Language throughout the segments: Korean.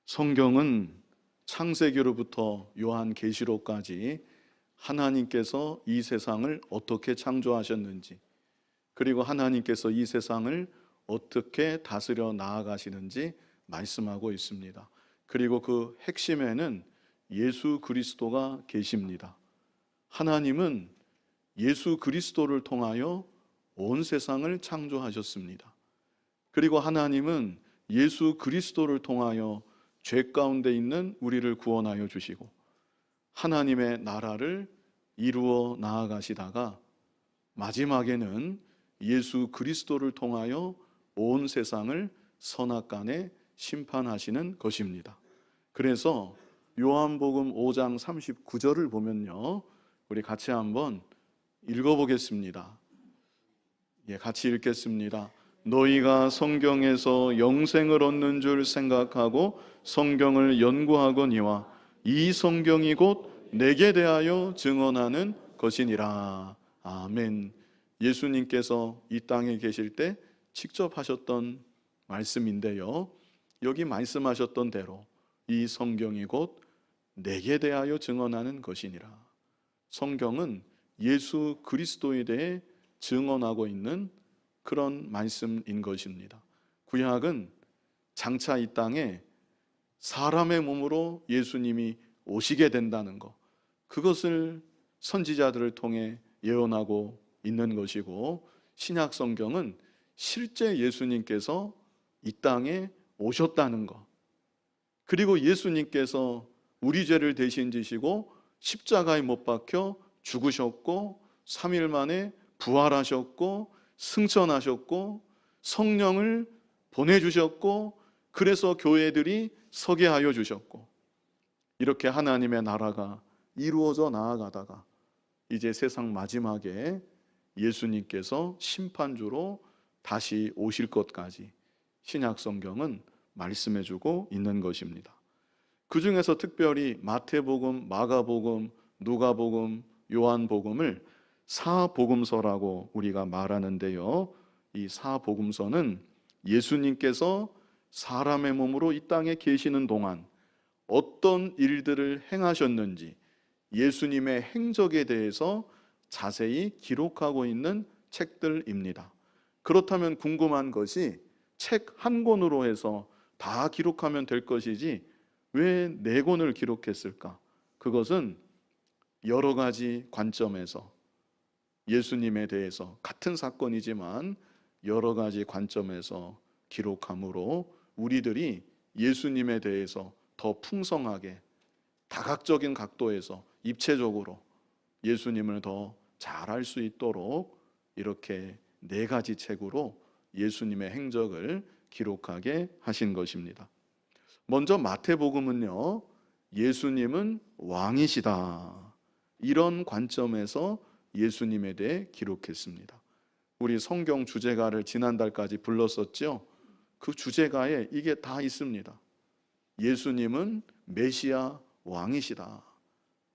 성경은 창세기로부터 요한계시록까지 하나님께서 이 세상을 어떻게 창조하셨는지, 그리고 하나님께서 이 세상을 어떻게 다스려 나아가시는지 말씀하고 있습니다. 그리고 그 핵심에는 예수 그리스도가 계십니다. 하나님은 예수 그리스도를 통하여 온 세상을 창조하셨습니다. 그리고 하나님은 예수 그리스도를 통하여 죄 가운데 있는 우리를 구원하여 주시고 하나님의 나라를 이루어 나아가시다가 마지막에는 예수 그리스도를 통하여 온 세상을 선악간에 심판하시는 것입니다. 그래서 요한복음 5장 39절을 보면요, 우리 같이 한번 읽어보겠습니다. 같이 읽겠습니다. 너희가 성경에서 영생을 얻는 줄 생각하고 성경을 연구하거니와 이 성경이 곧 내게 대하여 증언하는 것이니라. 아멘. 예수님께서 이 땅에 계실 때 직접 하셨던 말씀인데요, 여기 말씀하셨던 대로 이 성경이 곧 내게 대하여 증언하는 것이니라. 성경은 예수 그리스도에 대해 증언하고 있는 그런 말씀인 것입니다. 구약은 장차 이 땅에 사람의 몸으로 예수님이 오시게 된다는 것, 그것을 선지자들을 통해 예언하고 있는 것이고, 신약 성경은 실제 예수님께서 이 땅에 오셨다는 것, 그리고 예수님께서 우리 죄를 대신 지시고 십자가에 못 박혀 죽으셨고 3일 만에 부활하셨고 승천하셨고 성령을 보내주셨고 그래서 교회들이 서게 하여 주셨고, 이렇게 하나님의 나라가 이루어져 나아가다가 이제 세상 마지막에 예수님께서 심판주로 다시 오실 것까지 신약 성경은 말씀해주고 있는 것입니다. 그 중에서 특별히 마태복음, 마가복음, 누가복음, 요한복음을 사복음서라고 우리가 말하는데요, 이 사복음서는 예수님께서 사람의 몸으로 이 땅에 계시는 동안 어떤 일들을 행하셨는지 예수님의 행적에 대해서 자세히 기록하고 있는 책들입니다. 그렇다면 궁금한 것이 책 한 권으로 해서 다 기록하면 될 것이지 왜 4권을 기록했을까? 그것은 여러 가지 관점에서 예수님에 대해서 같은 사건이지만 여러 가지 관점에서 기록함으로 우리들이 예수님에 대해서 더 풍성하게 다각적인 각도에서 입체적으로 예수님을 더 잘 알 수 있도록 이렇게 4가지 책으로 예수님의 행적을 기록하게 하신 것입니다. 먼저 마태복음은요, 예수님은 왕이시다, 이런 관점에서 예수님에 대해 기록했습니다. 우리 성경 주제가를 지난달까지 불렀었죠. 그 주제가에 이게 다 있습니다. 예수님은 메시아 왕이시다,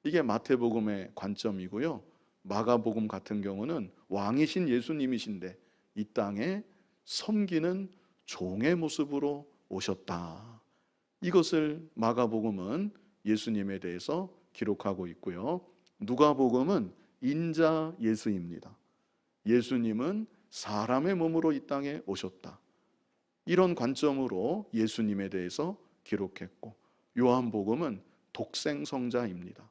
이게 마태복음의 관점이고요. 마가복음 같은 경우는 왕이신 예수님이신데 이 땅에 섬기는 종의 모습으로 오셨다, 이것을 마가복음은 예수님에 대해서 기록하고 있고요. 누가복음은 인자 예수입니다. 예수님은 사람의 몸으로 이 땅에 오셨다, 이런 관점으로 예수님에 대해서 기록했고, 요한복음은 독생성자입니다.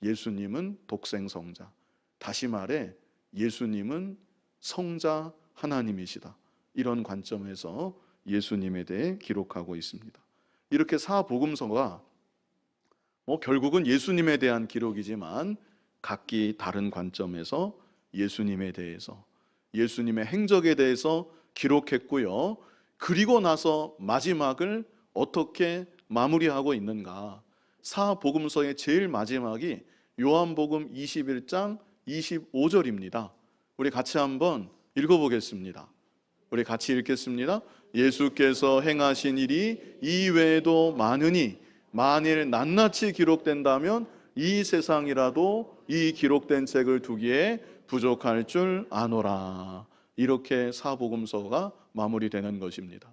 예수님은 독생성자, 다시 말해 예수님은 성자 하나님이시다, 이런 관점에서 예수님에 대해 기록하고 있습니다. 이렇게 사복음서가 결국은 예수님에 대한 기록이지만 각기 다른 관점에서 예수님에 대해서, 예수님의 행적에 대해서 기록했고요. 그리고 나서 마지막을 어떻게 마무리하고 있는가? 사복음서의 제일 마지막이 요한복음 21장 25절입니다. 우리 같이 한번 읽어보겠습니다. 우리 같이 읽겠습니다. 예수께서 행하신 일이 이외에도 많으니 만일 낱낱이 기록된다면 이 세상이라도 이 기록된 책을 두기에 부족할 줄 아노라. 이렇게 사복음서가 마무리되는 것입니다.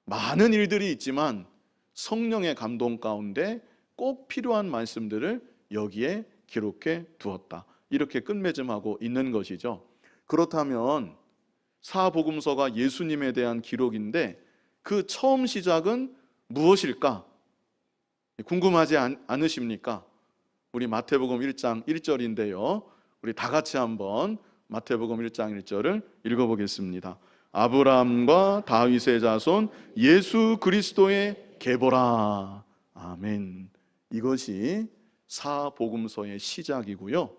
많은 일들이 있지만 성령의 감동 가운데 꼭 필요한 말씀들을 여기에 기록해 두었다. 이렇게 끝맺음하고 있는 것이죠. 그렇다면 사복음서가 예수님에 대한 기록인데 그 처음 시작은 무엇일까? 궁금하지 않으십니까? 우리 마태복음 1장 1절인데요. 우리 다 같이 한번 마태복음 1장 1절을 읽어보겠습니다. 아브라함과 다윗의 자손 예수 그리스도의 계보라. 아멘. 이것이 사복음서의 시작이고요.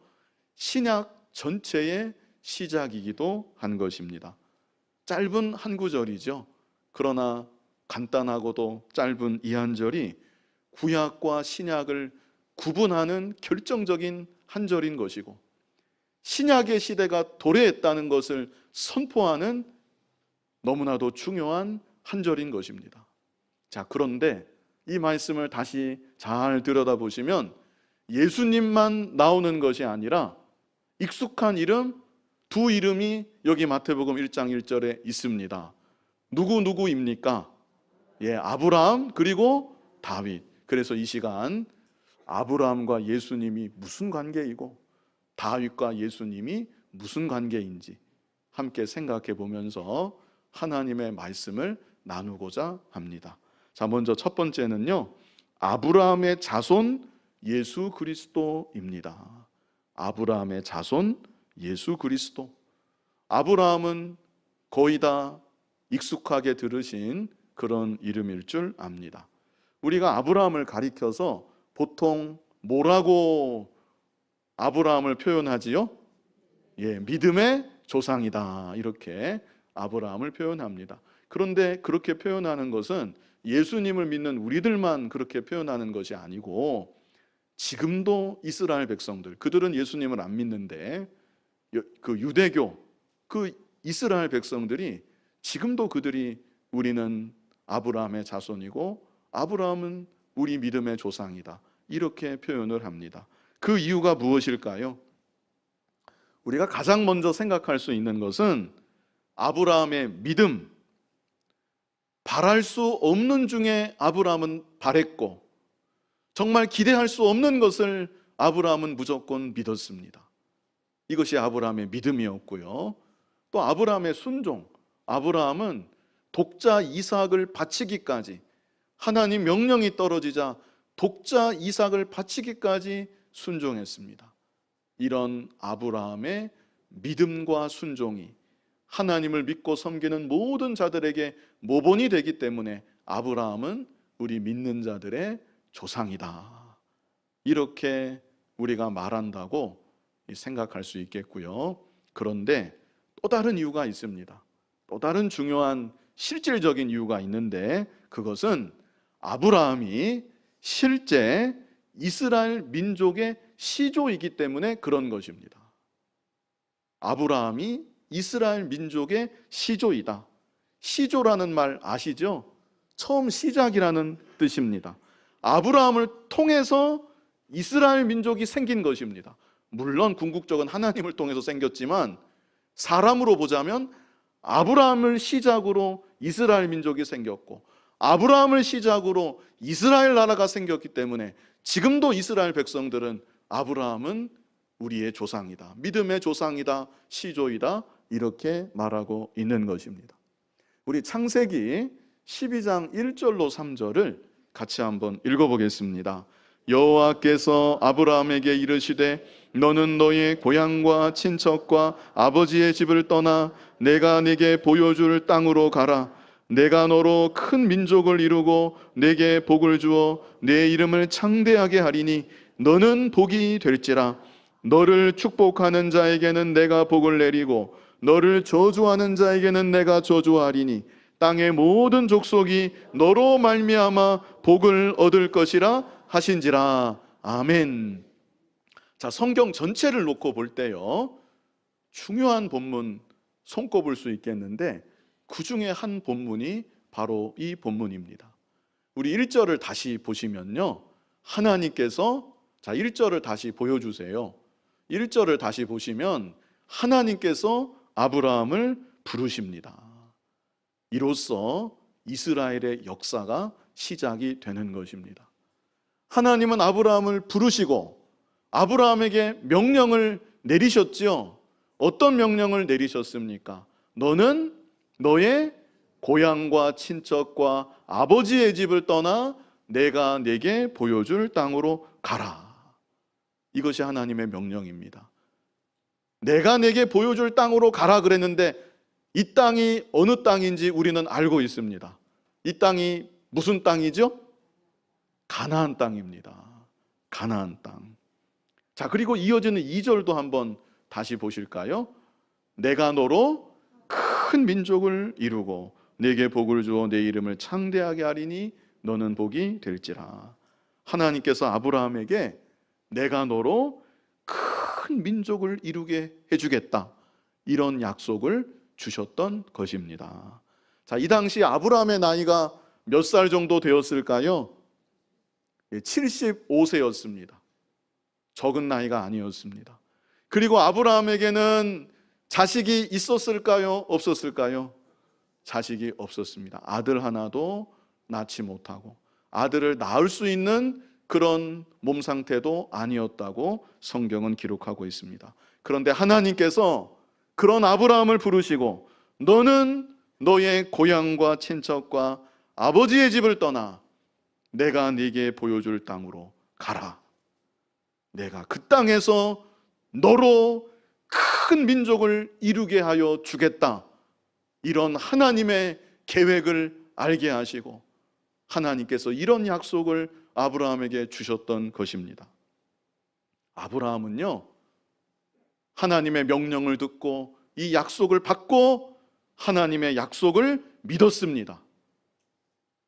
신약 전체의 시작이기도 한 것입니다. 짧은 한 구절이죠. 그러나 간단하고도 짧은 이 한 절이 구약과 신약을 구분하는 결정적인 한 절인 것이고, 신약의 시대가 도래했다는 것을 선포하는 너무나도 중요한 한 절인 것입니다. 자, 그런데 이 말씀을 다시 잘 들여다보시면 예수님만 나오는 것이 아니라 익숙한 이름 두 이름이 여기 마태복음 1장 1절에 있습니다. 누구입니까? 아브라함 그리고 다윗. 그래서 이 시간 아브라함과 예수님이 무슨 관계이고 다윗과 예수님이 무슨 관계인지 함께 생각해 보면서 하나님의 말씀을 나누고자 합니다. 자, 먼저 첫 번째는요, 아브라함의 자손 예수 그리스도입니다. 아브라함의 자손 예수 그리스도. 아브라함은 거의 다 익숙하게 들으신 그런 이름일 줄 압니다. 우리가 아브라함을 가리켜서 보통 뭐라고 아브라함을 표현하지요? 믿음의 조상이다. 이렇게 아브라함을 표현합니다. 그런데 그렇게 표현하는 것은 예수님을 믿는 우리들만 그렇게 표현하는 것이 아니고, 지금도 이스라엘 백성들, 그들은 예수님을 안 믿는데 그 유대교, 그 이스라엘 백성들이 지금도 그들이 우리는 아브라함의 자손이고 아브라함은 우리 믿음의 조상이다. 이렇게 표현을 합니다. 그 이유가 무엇일까요? 우리가 가장 먼저 생각할 수 있는 것은 아브라함의 믿음, 바랄 수 없는 중에 아브라함은 바랬고 정말 기대할 수 없는 것을 아브라함은 무조건 믿었습니다. 이것이 아브라함의 믿음이었고요. 또 아브라함의 순종, 아브라함은 독자 이삭을 바치기까지, 하나님 명령이 떨어지자 독자 이삭을 바치기까지 순종했습니다. 이런 아브라함의 믿음과 순종이 하나님을 믿고 섬기는 모든 자들에게 모본이 되기 때문에 아브라함은 우리 믿는 자들의 조상이다. 이렇게 우리가 말한다고 생각할 수 있겠고요. 그런데 또 다른 이유가 있습니다. 또 다른 중요한 실질적인 이유가 있는데, 그것은 아브라함이 실제 이스라엘 민족의 시조이기 때문에 그런 것입니다. 아브라함이 이스라엘 민족의 시조이다. 시조라는 말 아시죠? 처음 시작이라는 뜻입니다. 아브라함을 통해서 이스라엘 민족이 생긴 것입니다. 물론 궁극적은 하나님을 통해서 생겼지만 사람으로 보자면 아브라함을 시작으로 이스라엘 민족이 생겼고 아브라함을 시작으로 이스라엘 나라가 생겼기 때문에 지금도 이스라엘 백성들은 아브라함은 우리의 조상이다, 믿음의 조상이다, 시조이다, 이렇게 말하고 있는 것입니다. 우리 창세기 12장 1절로 3절을 같이 한번 읽어보겠습니다. 여호와께서 아브라함에게 이르시되 너는 너의 고향과 친척과 아버지의 집을 떠나 내가 네게 보여줄 땅으로 가라. 내가 너로 큰 민족을 이루고 네게 복을 주어 내 이름을 창대하게 하리니 너는 복이 될지라. 너를 축복하는 자에게는 내가 복을 내리고 너를 저주하는 자에게는 내가 저주하리니 땅의 모든 족속이 너로 말미암아 복을 얻을 것이라 하신지라. 아멘. 자, 성경 전체를 놓고 볼 때요, 중요한 본문 손꼽을 수 있겠는데 그 중에 한 본문이 바로 이 본문입니다. 우리 1절을 다시 보시면요, 하나님께서, 자 1절을 다시 보여주세요. 1절을 다시 보시면 하나님께서 아브라함을 부르십니다. 이로써 이스라엘의 역사가 시작이 되는 것입니다. 하나님은 아브라함을 부르시고 아브라함에게 명령을 내리셨지요. 어떤 명령을 내리셨습니까? 너는 너의 고향과 친척과 아버지의 집을 떠나 내가 네게 보여줄 땅으로 가라. 이것이 하나님의 명령입니다. 내가 네게 보여줄 땅으로 가라 그랬는데 이 땅이 어느 땅인지 우리는 알고 있습니다. 이 땅이 무슨 땅이죠? 가나안 땅입니다. 가나안 땅. 자, 그리고 이어지는 2절도 한번 다시 보실까요? 내가 너로 큰 민족을 이루고 네게 복을 주어 내 이름을 창대하게 하리니 너는 복이 될지라. 하나님께서 아브라함에게 내가 너로 큰 민족을 이루게 해주겠다, 이런 약속을 주셨던 것입니다. 자, 이 당시 아브라함의 나이가 몇 살 정도 되었을까요? 75세였습니다. 적은 나이가 아니었습니다. 그리고 아브라함에게는 자식이 있었을까요? 없었을까요? 자식이 없었습니다. 아들 하나도 낳지 못하고 아들을 낳을 수 있는 그런 몸 상태도 아니었다고 성경은 기록하고 있습니다. 그런데 하나님께서 그런 아브라함을 부르시고 너는 너의 고향과 친척과 아버지의 집을 떠나 내가 네게 보여줄 땅으로 가라. 내가 그 땅에서 너로 큰 민족을 이루게 하여 주겠다. 이런 하나님의 계획을 알게 하시고 하나님께서 이런 약속을 아브라함에게 주셨던 것입니다. 아브라함은요, 하나님의 명령을 듣고 이 약속을 받고 하나님의 약속을 믿었습니다.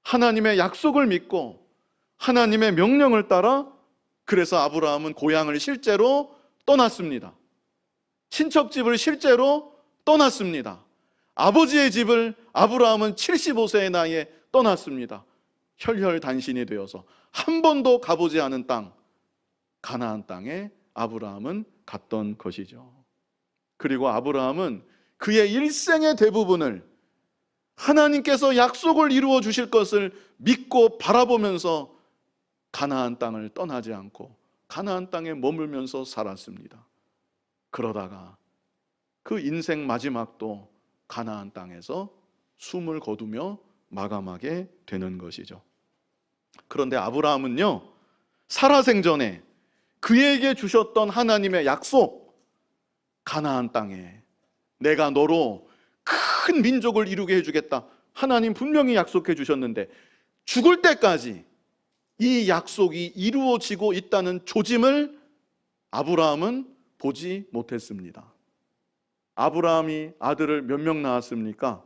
하나님의 약속을 믿고 하나님의 명령을 따라 그래서 아브라함은 고향을 실제로 떠났습니다. 친척집을 실제로 떠났습니다. 아버지의 집을 아브라함은 75세의 나이에 떠났습니다. 혈혈단신이 되어서 한 번도 가보지 않은 땅, 가나안 땅에 아브라함은 갔던 것이죠. 그리고 아브라함은 그의 일생의 대부분을 하나님께서 약속을 이루어 주실 것을 믿고 바라보면서 가나안 땅을 떠나지 않고 가나안 땅에 머물면서 살았습니다. 그러다가 그 인생 마지막도 가나안 땅에서 숨을 거두며 마감하게 되는 것이죠. 그런데 아브라함은요, 살아생전에 그에게 주셨던 하나님의 약속, 가나안 땅에 내가 너로 큰 민족을 이루게 해주겠다, 하나님 분명히 약속해 주셨는데 죽을 때까지 이 약속이 이루어지고 있다는 조짐을 아브라함은 보지 못했습니다. 아브라함이 아들을 몇 명 낳았습니까?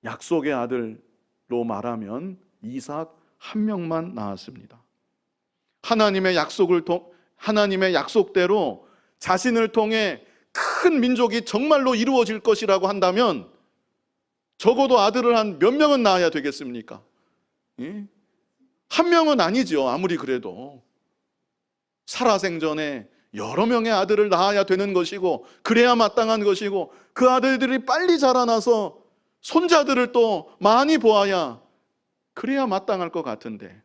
약속의 아들로 말하면 이삭 한 명만 낳았습니다. 하나님의 약속대로 자신을 통해 큰 민족이 정말로 이루어질 것이라고 한다면 적어도 아들을 한 몇 명은 낳아야 되겠습니까? 예? 한 명은 아니죠. 아무리 그래도 살아생전에 여러 명의 아들을 낳아야 되는 것이고 그래야 마땅한 것이고 그 아들들이 빨리 자라나서 손자들을 또 많이 보아야 그래야 마땅할 것 같은데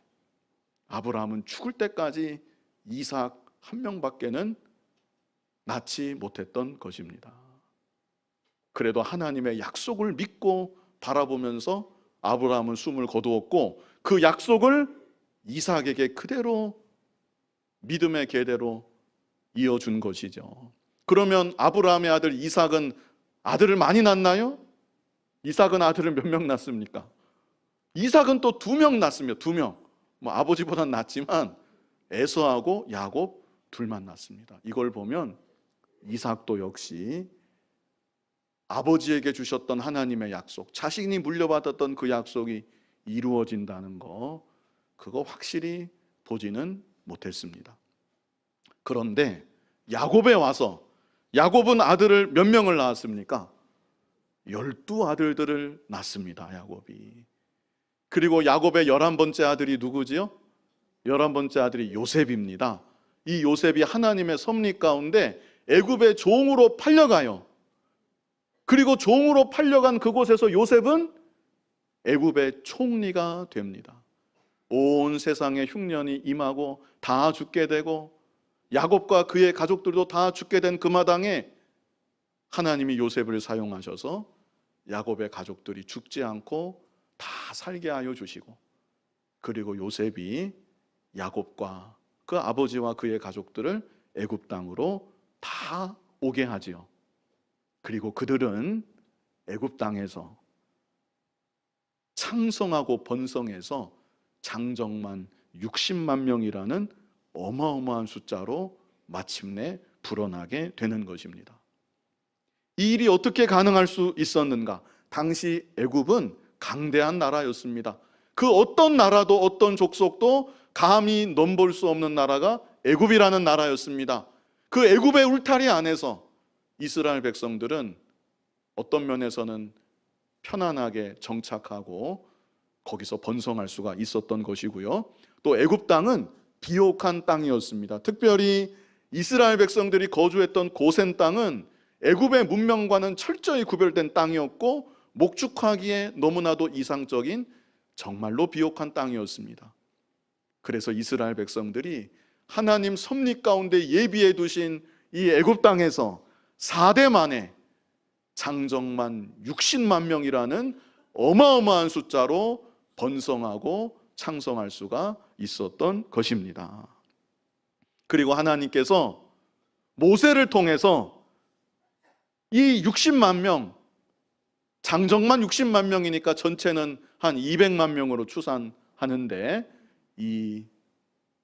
아브라함은 죽을 때까지 이삭 한 명밖에는 낳지 못했던 것입니다. 그래도 하나님의 약속을 믿고 바라보면서 아브라함은 숨을 거두었고 그 약속을 이삭에게 그대로 믿음의 계대로 이어준 것이죠. 그러면 아브라함의 아들 이삭은 아들을 많이 낳나요? 이삭은 아들을 몇 명 낳습니까? 이삭은 또 2명 낳습니다. 2명. 아버지보다는 낫지만 에서하고 야곱 둘만 낳습니다. 이걸 보면 이삭도 역시 아버지에게 주셨던 하나님의 약속, 자신이 물려받았던 그 약속이 이루어진다는 거, 그거 확실히 보지는 못했습니다. 그런데 야곱에 와서 야곱은 아들을 몇 명을 낳았습니까? 12아들들을 낳습니다. 야곱이. 그리고 야곱의 11번째 아들이 누구지요? 11번째 아들이 요셉입니다. 이 요셉이 하나님의 섭리 가운데 애굽의 종으로 팔려가요. 그리고 종으로 팔려간 그곳에서 요셉은 애굽의 총리가 됩니다. 온 세상에 흉년이 임하고 다 죽게 되고 야곱과 그의 가족들도 다 죽게 된 그 마당에 하나님이 요셉을 사용하셔서 야곱의 가족들이 죽지 않고 다 살게 하여 주시고, 그리고 요셉이 야곱과 그 아버지와 그의 가족들을 애굽 땅으로 다 오게 하지요. 그리고 그들은 애굽 땅에서 창성하고 번성해서 장정만 60만 명이라는 어마어마한 숫자로 마침내 불어나게 되는 것입니다. 이 일이 어떻게 가능할 수 있었는가? 당시 애굽은 강대한 나라였습니다. 그 어떤 나라도 어떤 족속도 감히 넘볼 수 없는 나라가 애굽이라는 나라였습니다. 그 애굽의 울타리 안에서 이스라엘 백성들은 어떤 면에서는 편안하게 정착하고 거기서 번성할 수가 있었던 것이고요. 또 애굽 땅은 비옥한 땅이었습니다. 특별히 이스라엘 백성들이 거주했던 고센 땅은 애굽의 문명과는 철저히 구별된 땅이었고 목축하기에 너무나도 이상적인 정말로 비옥한 땅이었습니다. 그래서 이스라엘 백성들이 하나님 섭리 가운데 예비해 두신 이 애굽 땅에서 4대 만에 장정만 60만 명이라는 어마어마한 숫자로 번성하고 창성할 수가 있었던 것입니다. 그리고 하나님께서 모세를 통해서 이 60만 명, 장정만 60만 명이니까 전체는 한 200만 명으로 추산하는데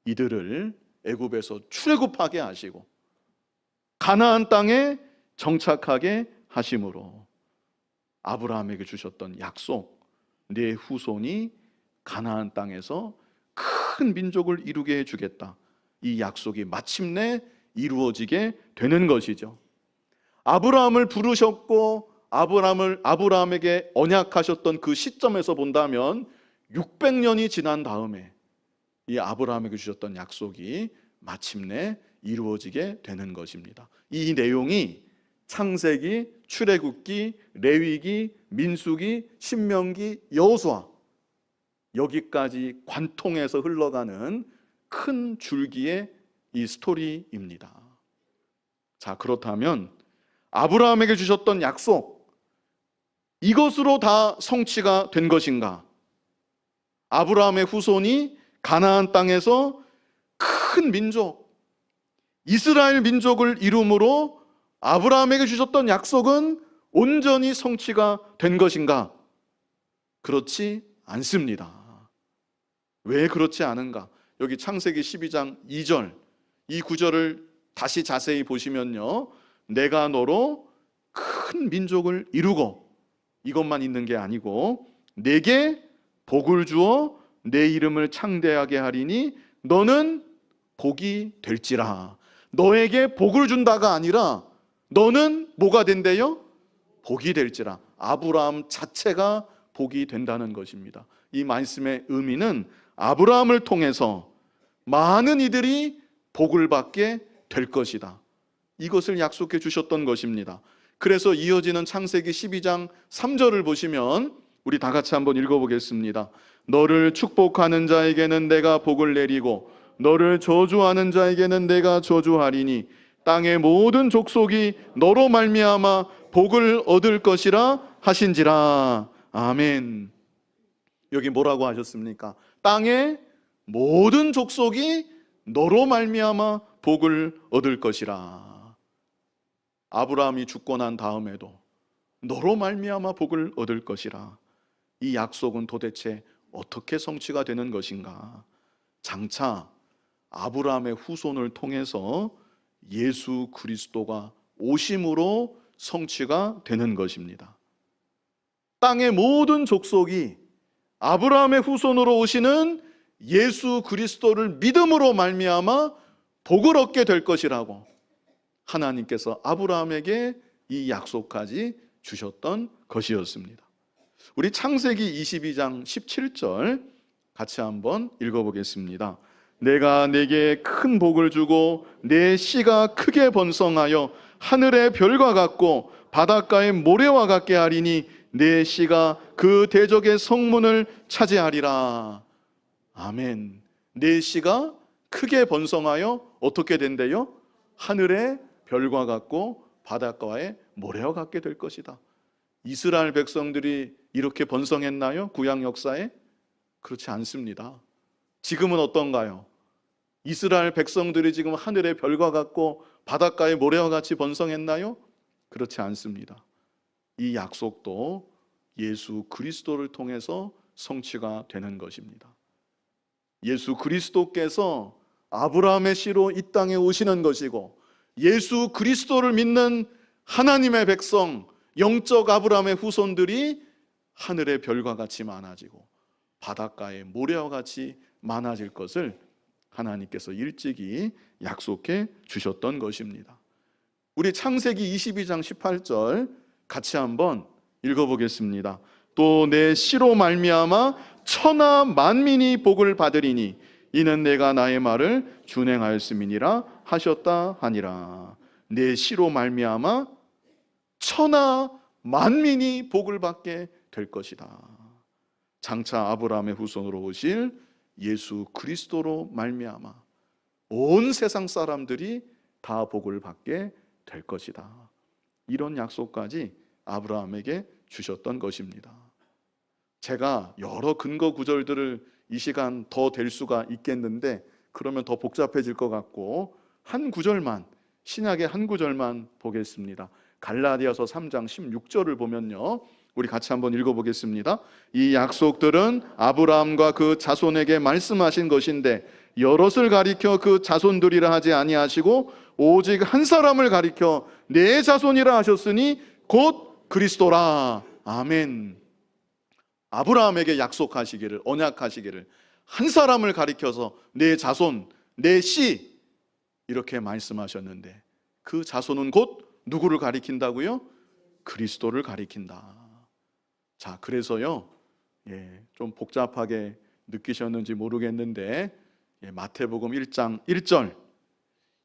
이들을 애굽에서 출애굽하게 하시고 가나안 땅에 정착하게 하심으로 아브라함에게 주셨던 약속, 내 후손이 가나안 땅에서 큰 민족을 이루게 해주겠다, 이 약속이 마침내 이루어지게 되는 것이죠. 아브라함을 부르셨고 아브라함에게 언약하셨던 그 시점에서 본다면 600년이 지난 다음에 이 아브라함에게 주셨던 약속이 마침내 이루어지게 되는 것입니다. 이 내용이 창세기, 출애굽기, 레위기, 민수기, 신명기, 여호수아, 여기까지 관통해서 흘러가는 큰 줄기의 이 스토리입니다. 자, 그렇다면 아브라함에게 주셨던 약속, 이것으로 다 성취가 된 것인가? 아브라함의 후손이 가나안 땅에서 큰 민족, 이스라엘 민족을 이룸으로 아브라함에게 주셨던 약속은 온전히 성취가 된 것인가? 그렇지 않습니다. 왜 그렇지 않은가? 여기 창세기 12장 2절, 이 구절을 다시 자세히 보시면요, 내가 너로 큰 민족을 이루고, 이것만 있는 게 아니고 내게 복을 주어 내 이름을 창대하게 하리니 너는 복이 될지라. 너에게 복을 준다가 아니라 너는 뭐가 된대요? 복이 될지라. 아브라함 자체가 복이 된다는 것입니다. 이 말씀의 의미는 아브라함을 통해서 많은 이들이 복을 받게 될 것이다, 이것을 약속해 주셨던 것입니다. 그래서 이어지는 창세기 12장 3절을 보시면 우리 다 같이 한번 읽어보겠습니다. 너를 축복하는 자에게는 내가 복을 내리고 너를 저주하는 자에게는 내가 저주하리니 땅의 모든 족속이 너로 말미암아 복을 얻을 것이라 하신지라. 아멘. 여기 뭐라고 하셨습니까? 땅의 모든 족속이 너로 말미암아 복을 얻을 것이라. 아브라함이 죽고 난 다음에도 너로 말미암아 복을 얻을 것이라. 이 약속은 도대체 어떻게 성취가 되는 것인가? 장차 아브라함의 후손을 통해서 예수 그리스도가 오심으로 성취가 되는 것입니다. 땅의 모든 족속이 아브라함의 후손으로 오시는 예수 그리스도를 믿음으로 말미암아 복을 얻게 될 것이라고 하나님께서 아브라함에게 이 약속까지 주셨던 것이었습니다. 우리 창세기 22장 17절 같이 한번 읽어보겠습니다. 내가 내게 큰 복을 주고 내 씨가 크게 번성하여 하늘의 별과 같고 바닷가의 모래와 같게 하리니 내 씨가 그 대적의 성문을 차지하리라. 아멘. 내 씨가 크게 번성하여 어떻게 된대요? 하늘의 별과 같고 바닷가의 모래와 같게 될 것이다. 이스라엘 백성들이 이렇게 번성했나요? 구약 역사에? 그렇지 않습니다. 지금은 어떤가요? 이스라엘 백성들이 지금 하늘의 별과 같고 바닷가의 모래와 같이 번성했나요? 그렇지 않습니다. 이 약속도 예수 그리스도를 통해서 성취가 되는 것입니다. 예수 그리스도께서 아브라함의 씨로 이 땅에 오시는 것이고, 예수 그리스도를 믿는 하나님의 백성, 영적 아브라함의 후손들이 하늘의 별과 같이 많아지고 바닷가의 모래와 같이 많아질 것을 하나님께서 일찍이 약속해 주셨던 것입니다. 우리 창세기 22장 18절 같이 한번 읽어보겠습니다. 또 내 씨로 말미암아 천하 만민이 복을 받으리니 이는 내가 나의 말을 준행하였음이니라 하셨다 하니라. 내 씨로 말미암아 천하 만민이 복을 받게 될 것이다. 장차 아브라함의 후손으로 오실 예수 그리스도로 말미암아 온 세상 사람들이 다 복을 받게 될 것이다. 이런 약속까지 아브라함에게 주셨던 것입니다. 제가 여러 근거 구절들을 이 시간 더 될 수가 있겠는데 그러면 더 복잡해질 것 같고 한 구절만, 신약의 한 구절만 보겠습니다. 갈라디아서 3장 16절을 보면요, 우리 같이 한번 읽어보겠습니다. 이 약속들은 아브라함과 그 자손에게 말씀하신 것인데 여럿을 가리켜 그 자손들이라 하지 아니하시고 오직 한 사람을 가리켜 내 자손이라 하셨으니 곧 그리스도라. 아멘. 아브라함에게 약속하시기를, 언약하시기를 한 사람을 가리켜서 내 자손, 내 씨 이렇게 말씀하셨는데 그 자손은 곧 누구를 가리킨다고요? 그리스도를 가리킨다. 자, 그래서요, 좀 복잡하게 느끼셨는지 모르겠는데 마태복음 1장 1절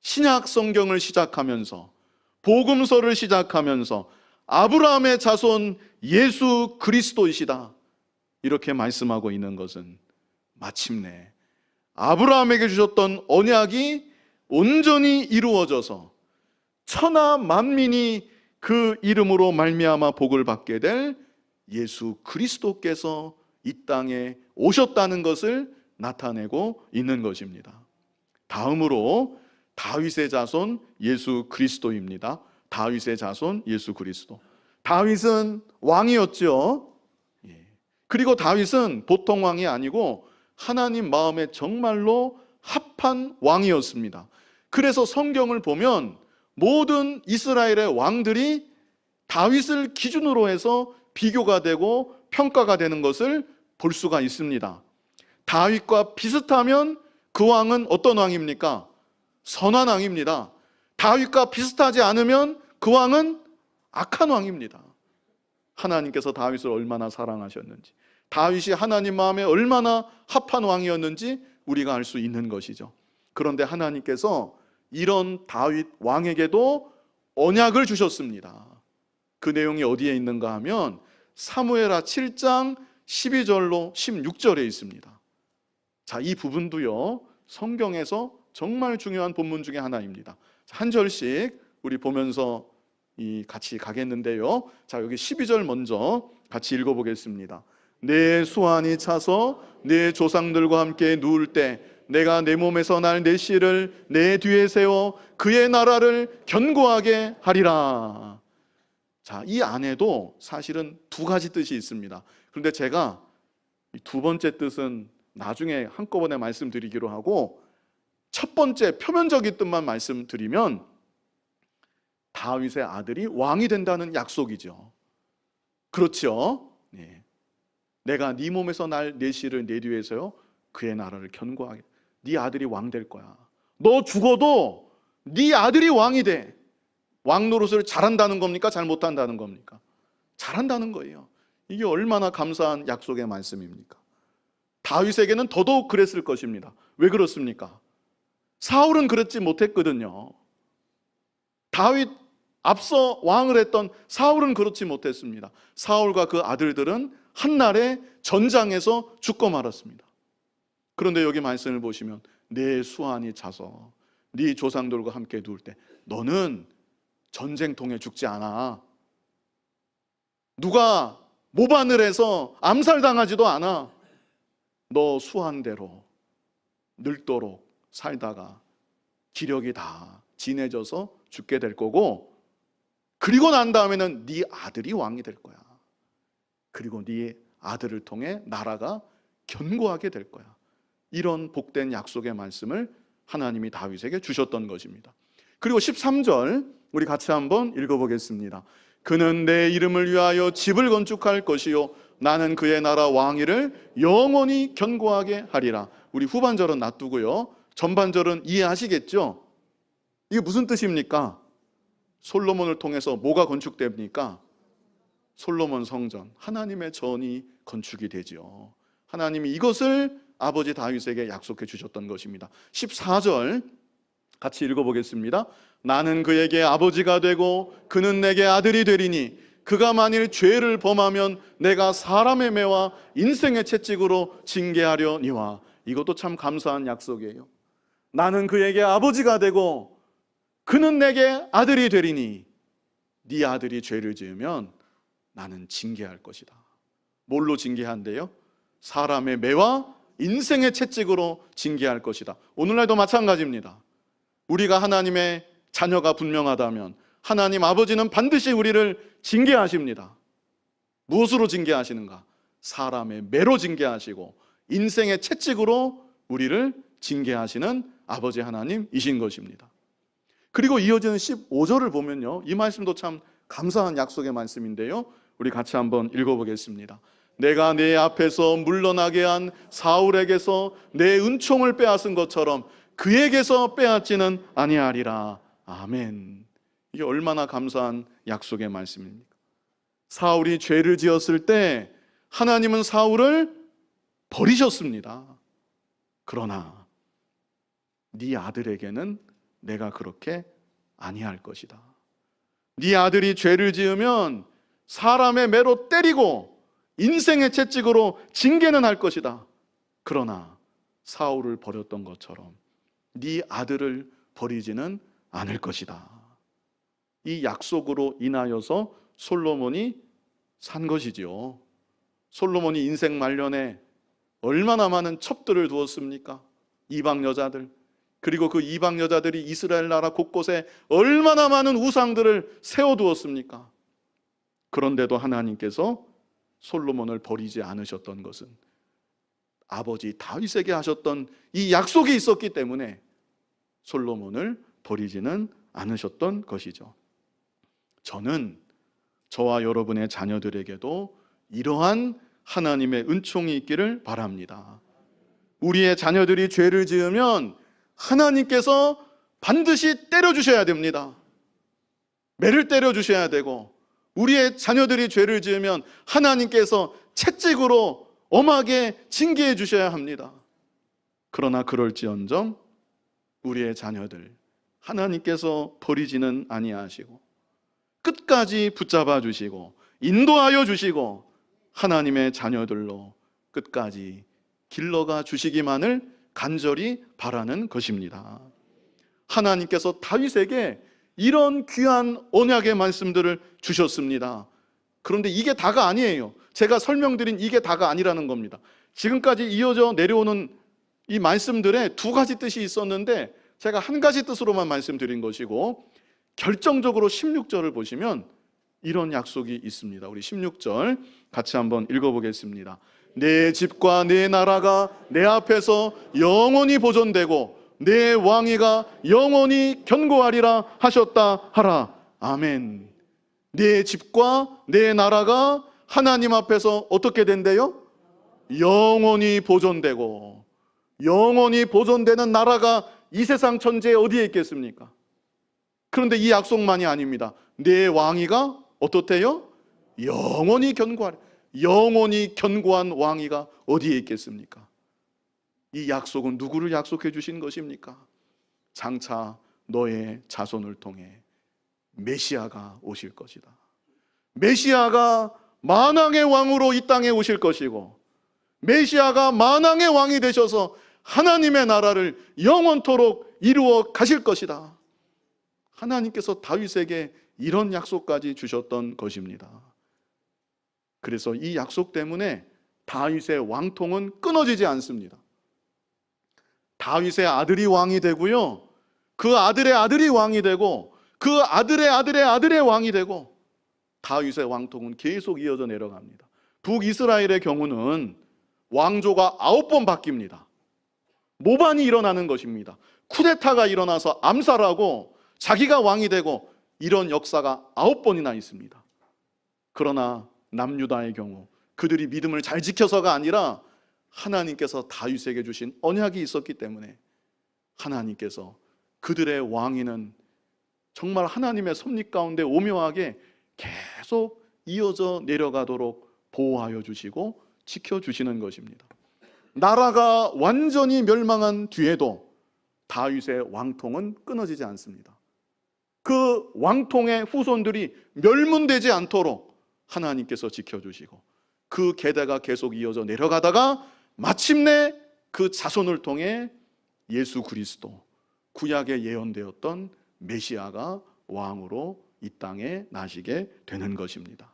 신약 성경을 시작하면서 복음서를 시작하면서 아브라함의 자손 예수 그리스도이시다 이렇게 말씀하고 있는 것은 마침내 아브라함에게 주셨던 언약이 온전히 이루어져서 천하 만민이 그 이름으로 말미암아 복을 받게 될 예수 그리스도께서 이 땅에 오셨다는 것을 나타내고 있는 것입니다. 다음으로 다윗의 자손 예수 그리스도입니다. 다윗의 자손 예수 그리스도. 다윗은 왕이었죠. 그리고 다윗은 보통 왕이 아니고 하나님 마음에 정말로 합한 왕이었습니다. 그래서 성경을 보면 모든 이스라엘의 왕들이 다윗을 기준으로 해서 비교가 되고 평가가 되는 것을 볼 수가 있습니다. 다윗과 비슷하면 그 왕은 어떤 왕입니까? 선한 왕입니다. 다윗과 비슷하지 않으면 그 왕은 악한 왕입니다. 하나님께서 다윗을 얼마나 사랑하셨는지, 다윗이 하나님 마음에 얼마나 합한 왕이었는지 우리가 알 수 있는 것이죠. 그런데 하나님께서 이런 다윗 왕에게도 언약을 주셨습니다. 그 내용이 어디에 있는가 하면 사무엘하 7장 12절로 16절에 있습니다. 자, 이 부분도요, 성경에서 정말 중요한 본문 중에 하나입니다. 한 절씩 우리 보면서 같이 가겠는데요. 자, 여기 12절 먼저 같이 읽어보겠습니다. 내 수완이 차서 내 조상들과 함께 누울 때 내가 내 몸에서 날 내 씨를 내 뒤에 세워 그의 나라를 견고하게 하리라. 자, 이 안에도 사실은 두 가지 뜻이 있습니다. 그런데 제가 두 번째 뜻은 나중에 한꺼번에 말씀드리기로 하고 첫 번째 표면적인 뜻만 말씀드리면 다윗의 아들이 왕이 된다는 약속이죠. 그렇죠? 네. 내가 네 몸에서 날 내 씨를 내 뒤에 세워 그의 나라를 견고하게. 네 아들이 왕 될 거야. 너 죽어도 네 아들이 왕이 돼. 왕 노릇을 잘한다는 겁니까? 잘못한다는 겁니까? 잘한다는 거예요. 이게 얼마나 감사한 약속의 말씀입니까? 다윗에게는 더더욱 그랬을 것입니다. 왜 그렇습니까? 사울은 그렇지 못했거든요. 다윗 앞서 왕을 했던 사울은 그렇지 못했습니다. 사울과 그 아들들은 한날에 전장에서 죽고 말았습니다. 그런데 여기 말씀을 보시면 내 수완이 차서 네 조상들과 함께 누울 때 너는 전쟁통에 죽지 않아. 누가 모반을 해서 암살당하지도 않아. 너 수완대로 늙도록 살다가 기력이 다 진해져서 죽게 될 거고, 그리고 난 다음에는 네 아들이 왕이 될 거야. 그리고 네 아들을 통해 나라가 견고하게 될 거야. 이런 복된 약속의 말씀을 하나님이 다윗에게 주셨던 것입니다. 그리고 13절 우리 같이 한번 읽어보겠습니다. 그는 내 이름을 위하여 집을 건축할 것이요 나는 그의 나라 왕위를 영원히 견고하게 하리라. 우리 후반절은 놔두고요, 전반절은 이해하시겠죠? 이게 무슨 뜻입니까? 솔로몬을 통해서 뭐가 건축됩니까? 솔로몬 성전, 하나님의 전이 건축이 되지요. 하나님이 이것을 아버지 다윗에게 약속해 주셨던 것입니다. 14절 같이 읽어보겠습니다. 나는 그에게 아버지가 되고 그는 내게 아들이 되리니 그가 만일 죄를 범하면 내가 사람의 매와 인생의 채찍으로 징계하려니와. 이것도 참 감사한 약속이에요. 나는 그에게 아버지가 되고 그는 내게 아들이 되리니 네 아들이 죄를 지으면 나는 징계할 것이다. 뭘로 징계한대요? 사람의 매와 인생의 채찍으로 징계할 것이다. 오늘날도 마찬가지입니다. 우리가 하나님의 자녀가 분명하다면 하나님 아버지는 반드시 우리를 징계하십니다. 무엇으로 징계하시는가? 사람의 매로 징계하시고 인생의 채찍으로 우리를 징계하시는 아버지 하나님이신 것입니다. 그리고 이어지는 15절을 보면요, 이 말씀도 참 감사한 약속의 말씀인데요, 우리 같이 한번 읽어보겠습니다. 내가 내 앞에서 물러나게 한 사울에게서 내 은총을 빼앗은 것처럼 그에게서 빼앗지는 아니하리라. 아멘. 이게 얼마나 감사한 약속의 말씀입니까? 사울이 죄를 지었을 때 하나님은 사울을 버리셨습니다. 그러나 네 아들에게는 내가 그렇게 아니할 것이다. 네 아들이 죄를 지으면 사람의 매로 때리고 인생의 채찍으로 징계는 할 것이다. 그러나 사울을 버렸던 것처럼 네 아들을 버리지는 않을 것이다. 이 약속으로 인하여서 솔로몬이 산 것이지요. 솔로몬이 인생 말년에 얼마나 많은 첩들을 두었습니까? 이방 여자들. 그리고 그 이방 여자들이 이스라엘 나라 곳곳에 얼마나 많은 우상들을 세워두었습니까? 그런데도 하나님께서 솔로몬을 버리지 않으셨던 것은 아버지 다윗에게 하셨던 이 약속이 있었기 때문에 솔로몬을 버리지는 않으셨던 것이죠. 저는 저와 여러분의 자녀들에게도 이러한 하나님의 은총이 있기를 바랍니다. 우리의 자녀들이 죄를 지으면 하나님께서 반드시 때려주셔야 됩니다. 매를 때려주셔야 되고, 우리의 자녀들이 죄를 지으면 하나님께서 채찍으로 엄하게 징계해 주셔야 합니다. 그러나 그럴지언정 우리의 자녀들 하나님께서 버리지는 아니하시고 끝까지 붙잡아 주시고 인도하여 주시고 하나님의 자녀들로 끝까지 길러가 주시기만을 간절히 바라는 것입니다. 하나님께서 다윗에게 이런 귀한 언약의 말씀들을 주셨습니다. 그런데 이게 다가 아니에요. 제가 설명드린 이게 다가 아니라는 겁니다. 지금까지 이어져 내려오는 이 말씀들에 두 가지 뜻이 있었는데 제가 한 가지 뜻으로만 말씀드린 것이고, 결정적으로 16절을 보시면 이런 약속이 있습니다. 우리 16절 같이 한번 읽어보겠습니다. 내 집과 내 나라가 내 앞에서 영원히 보존되고 내 왕위가 영원히 견고하리라 하셨다 하라. 아멘. 내 집과 내 나라가 하나님 앞에서 어떻게 된대요? 영원히 보존되고, 영원히 보존되는 나라가 이 세상 천지에 어디에 있겠습니까? 그런데 이 약속만이 아닙니다. 내 왕위가 어떻대요? 영원히 견고하리. 영원히 견고한 왕위가 어디에 있겠습니까? 이 약속은 누구를 약속해 주신 것입니까? 장차 너의 자손을 통해 메시아가 오실 것이다. 메시아가 만왕의 왕으로 이 땅에 오실 것이고, 메시아가 만왕의 왕이 되셔서 하나님의 나라를 영원토록 이루어 가실 것이다. 하나님께서 다윗에게 이런 약속까지 주셨던 것입니다. 그래서 이 약속 때문에 다윗의 왕통은 끊어지지 않습니다. 다윗의 아들이 왕이 되고요, 그 아들의 아들이 왕이 되고, 그 아들의 아들의 아들의 왕이 되고, 다윗의 왕통은 계속 이어져 내려갑니다. 북이스라엘의 경우는 왕조가 9번 바뀝니다. 모반이 일어나는 것입니다. 쿠데타가 일어나서 암살하고 자기가 왕이 되고, 이런 역사가 9번이나 있습니다. 그러나 남유다의 경우 그들이 믿음을 잘 지켜서가 아니라 하나님께서 다윗에게 주신 언약이 있었기 때문에 하나님께서 그들의 왕위는 정말 하나님의 섭리 가운데 오묘하게 계속 이어져 내려가도록 보호하여 주시고 지켜주시는 것입니다. 나라가 완전히 멸망한 뒤에도 다윗의 왕통은 끊어지지 않습니다. 그 왕통의 후손들이 멸문되지 않도록 하나님께서 지켜주시고, 그 계대가 계속 이어져 내려가다가 마침내 그 자손을 통해 예수 그리스도, 구약에 예언되었던 메시아가 왕으로 이 땅에 나시게 되는 것입니다.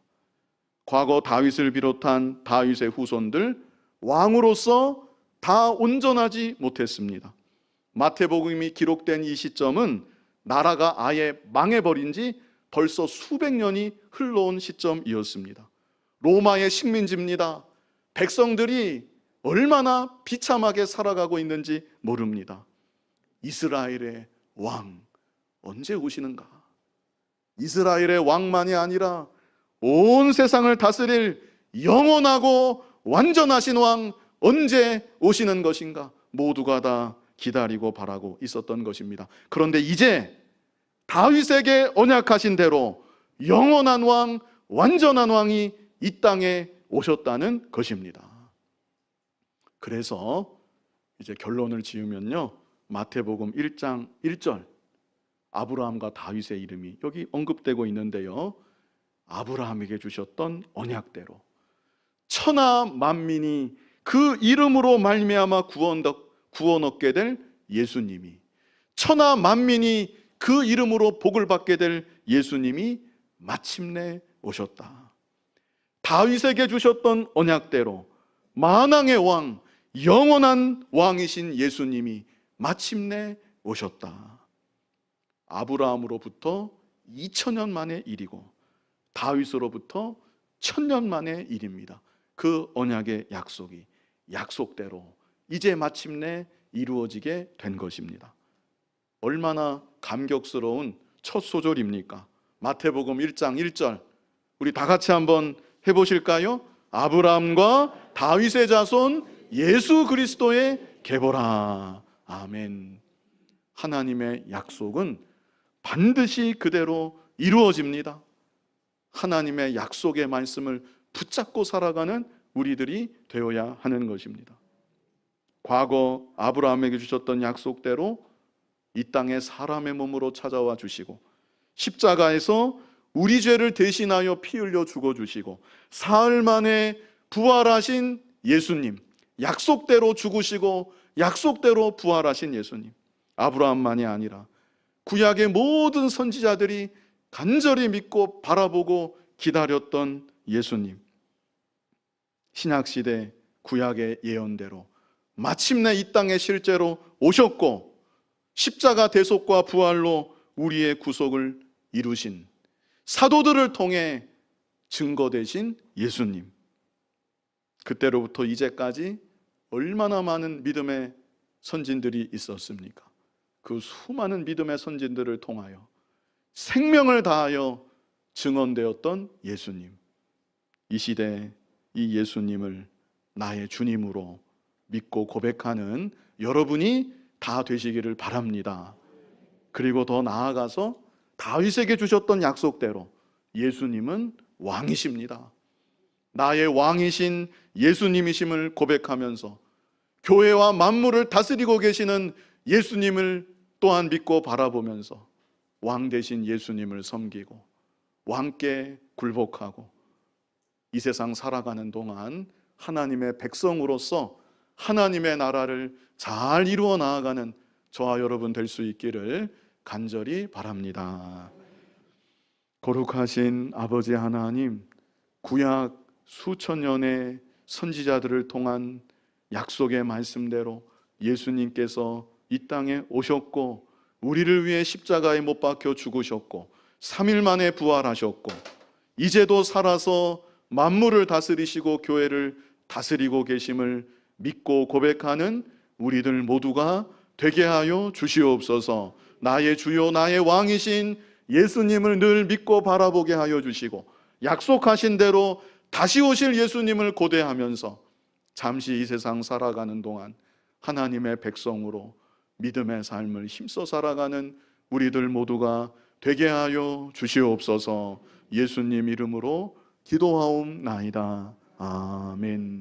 과거 다윗을 비롯한 다윗의 후손들 왕으로서 다 온전하지 못했습니다. 마태복음이 기록된 이 시점은 나라가 아예 망해버린 지 벌써 수백 년이 흘러온 시점이었습니다. 로마의 식민지입니다. 백성들이 얼마나 비참하게 살아가고 있는지 모릅니다. 이스라엘의 왕 언제 오시는가? 이스라엘의 왕만이 아니라 온 세상을 다스릴 영원하고 완전하신 왕 언제 오시는 것인가? 모두가 다 기다리고 바라고 있었던 것입니다. 그런데 이제 다윗에게 언약하신 대로 영원한 왕, 완전한 왕이 이 땅에 오셨다는 것입니다. 그래서 이제 결론을 지으면요, 마태복음 1장 1절 아브라함과 다윗의 이름이 여기 언급되고 있는데요, 아브라함에게 주셨던 언약대로 천하 만민이 그 이름으로 말미암아 구원 얻게 될 예수님이, 천하 만민이 그 이름으로 복을 받게 될 예수님이 마침내 오셨다. 다윗에게 주셨던 언약대로 만왕의 왕, 영원한 왕이신 예수님이 마침내 오셨다. 아브라함으로부터 2000년 만의 일이고 다윗으로부터 1000년 만의 일입니다. 그 언약의 약속이 약속대로 이제 마침내 이루어지게 된 것입니다. 얼마나 감격스러운 첫 소절입니까? 마태복음 1장 1절 우리 다 같이 한번 해보실까요? 아브라함과 다윗의 자손 예수 그리스도의 계보라. 아멘. 하나님의 약속은 반드시 그대로 이루어집니다. 하나님의 약속의 말씀을 붙잡고 살아가는 우리들이 되어야 하는 것입니다. 과거 아브라함에게 주셨던 약속대로 이 땅에 사람의 몸으로 찾아와 주시고 십자가에서 우리 죄를 대신하여 피 흘려 죽어주시고 사흘 만에 부활하신 예수님, 약속대로 죽으시고 약속대로 부활하신 예수님, 아브라함만이 아니라 구약의 모든 선지자들이 간절히 믿고 바라보고 기다렸던 예수님, 신약시대 구약의 예언대로 마침내 이 땅에 실제로 오셨고 십자가 대속과 부활로 우리의 구속을 이루신 사도들을 통해 증거되신 예수님, 그때로부터 이제까지 얼마나 많은 믿음의 선진들이 있었습니까? 그 수많은 믿음의 선진들을 통하여 생명을 다하여 증언되었던 예수님, 이 시대에 이 예수님을 나의 주님으로 믿고 고백하는 여러분이 다 되시기를 바랍니다. 그리고 더 나아가서 다윗에게 주셨던 약속대로 예수님은 왕이십니다. 나의 왕이신 예수님이심을 고백하면서 교회와 만물을 다스리고 계시는 예수님을 또한 믿고 바라보면서 왕 대신 예수님을 섬기고 왕께 굴복하고 이 세상 살아가는 동안 하나님의 백성으로서 하나님의 나라를 잘 이루어 나아가는 저와 여러분 될 수 있기를 간절히 바랍니다. 거룩하신 아버지 하나님, 구약 수천 년의 선지자들을 통한 약속의 말씀대로 예수님께서 이 땅에 오셨고 우리를 위해 십자가에 못 박혀 죽으셨고 3일 만에 부활하셨고 이제도 살아서 만물을 다스리시고 교회를 다스리고 계심을 믿고 고백하는 우리들 모두가 되게 하여 주시옵소서. 나의 주요 나의 왕이신 예수님을 늘 믿고 바라보게 하여 주시고 약속하신 대로 다시 오실 예수님을 고대하면서 잠시 이 세상 살아가는 동안 하나님의 백성으로 믿음의 삶을 힘써 살아가는 우리들 모두가 되게 하여 주시옵소서. 예수님 이름으로 기도하옵나이다. 아멘.